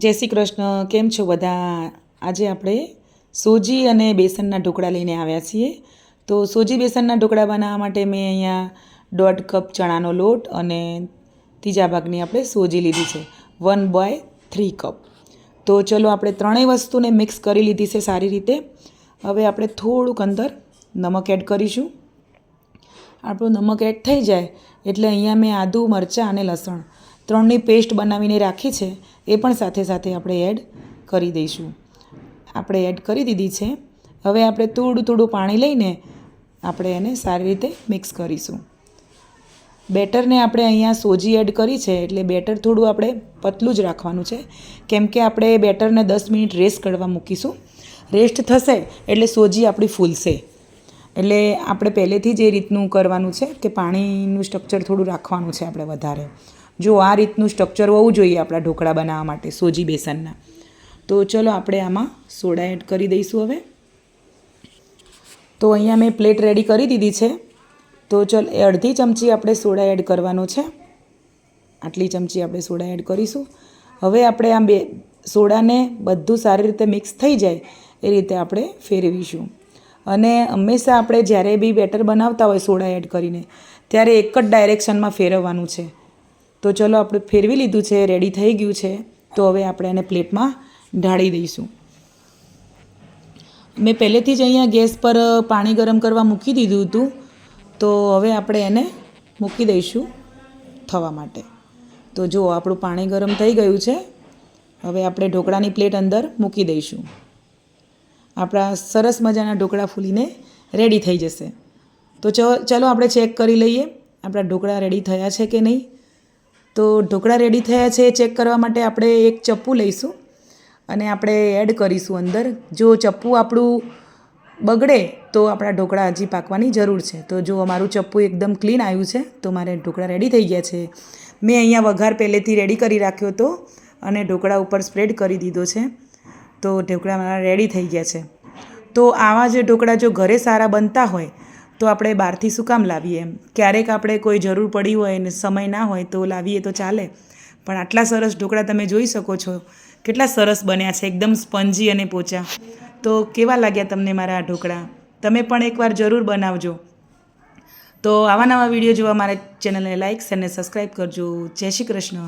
જય શ્રી કૃષ્ણ. કેમ છો બધા? આજે આપણે સોજી અને બેસનના ઢોકળા લઈને આવ્યા છીએ. તો સોજી બેસનના ઢોકળા બનાવવા માટે મેં અહીંયા 1.5 કપ ચણાનો લોટ અને ત્રીજા ભાગની આપણે સોજી લીધી છે 1/3 કપ. તો ચલો આપણે ત્રણેય વસ્તુને મિક્સ કરી લીધી છે સારી રીતે. હવે આપણે થોડુંક અંદર નમક એડ કરીશું. આપણું નમક એડ થઈ જાય એટલે અહીંયા મેં આદું, મરચાં અને લસણ ત્રણની પેસ્ટ બનાવીને રાખી છે, એ પણ સાથે સાથે આપણે એડ કરી દઈશું. આપણે એડ કરી દીધી છે. હવે આપણે થોડું થોડું પાણી લઈને આપણે એને સારી રીતે મિક્સ કરીશું. બેટરને આપણે અહીંયા સોજી એડ કરી છે એટલે બેટર થોડું આપણે પતલું જ રાખવાનું છે, કેમ કે આપણે બેટરને 10 મિનિટ રેસ્ટ કરવા મૂકીશું. રેસ્ટ થશે એટલે સોજી આપણી ફૂલશે. એટલે આપણે પહેલેથી જ એ રીતનું કરવાનું છે કે પાણીનું સ્ટ્રક્ચર થોડું રાખવાનું છે આપણે વધારે. જો આ રીતનું સ્ટ્રક્ચર હોવું જોઈએ આપણા ઢોકળા બનાવવા માટે સોજી બેસનના. તો ચલો આપણે આમાં સોડા એડ કરી દઈશું હવે. તો અહીંયા મેં પ્લેટ રેડી કરી દીધી છે. તો ચલ અડધી ચમચી આપણે સોડા એડ કરવાનો છે. આટલી ચમચી આપણે સોડા એડ કરીશું. હવે આપણે આ સોડાને બધું સારી રીતે મિક્સ થઈ જાય એ રીતે આપણે ફેરવીશું. અને હંમેશા આપણે જ્યારે બી બેટર બનાવતા હોય સોડા એડ કરીને ત્યારે એક જ ડાયરેક્શનમાં ફેરવવાનું છે. તો ચલો આપણે ફેરવી લીધું છે, રેડી થઈ ગયું છે. તો હવે આપણે એને પ્લેટમાં ઢાળી દઈશું. મેં પહેલેથી જ અહીંયા ગેસ પર પાણી ગરમ કરવા મૂકી દીધું હતું. તો હવે આપણે એને મૂકી દઈશું થવા માટે. તો જો આપણું પાણી ગરમ થઈ ગયું છે. હવે આપણે ઢોકળાની પ્લેટ અંદર મૂકી દઈશું. આપણા સરસ મજાના ઢોકળા ફૂલીને રેડી થઈ જશે. તો ચલો આપણે ચેક કરી લઈએ આપણા ઢોકળા રેડી થયા છે કે નહીં. તો ઢોકળા રેડી થયા છે ચેક કરવા માટે આપણે એક ચપ્પુ લઈશું અને આપણે એડ કરીશું અંદર. જો ચપ્પુ આપણું બગડે તો આપણા ઢોકળા હજી પાકવાની જરૂર છે. તો જો અમારું ચપ્પુ એકદમ ક્લીન આવ્યું છે તો મારે ઢોકળા રેડી થઈ ગયા છે. મેં અહીંયા વઘાર પહેલેથી રેડી કરી રાખ્યો હતો અને ઢોકળા ઉપર સ્પ્રેડ કરી દીધો છે. તો ઢોકળા મારા રેડી થઈ ગયા છે. તો આવા જે ઢોકળા જો ઘરે સારા બનતા હોય તો આપણે બહારથી શું કામ લાવીએ એમ. ક્યારેક આપણે કોઈ જરૂર પડી હોય ને સમય ના હોય તો લાવીએ તો ચાલે. પણ આટલા સરસ ઢોકળા તમે જોઈ શકો છો કેટલા સરસ બન્યા છે, એકદમ સ્પંજી અને પોચા. તો કેવા લાગ્યા તમને મારા આ ઢોકળા? તમે પણ એકવાર જરૂર બનાવજો. તો આવા નવા વિડીયો જોવા મારા ચેનલને લાઇક અને સબસ્ક્રાઈબ કરજો. જય શ્રી કૃષ્ણ.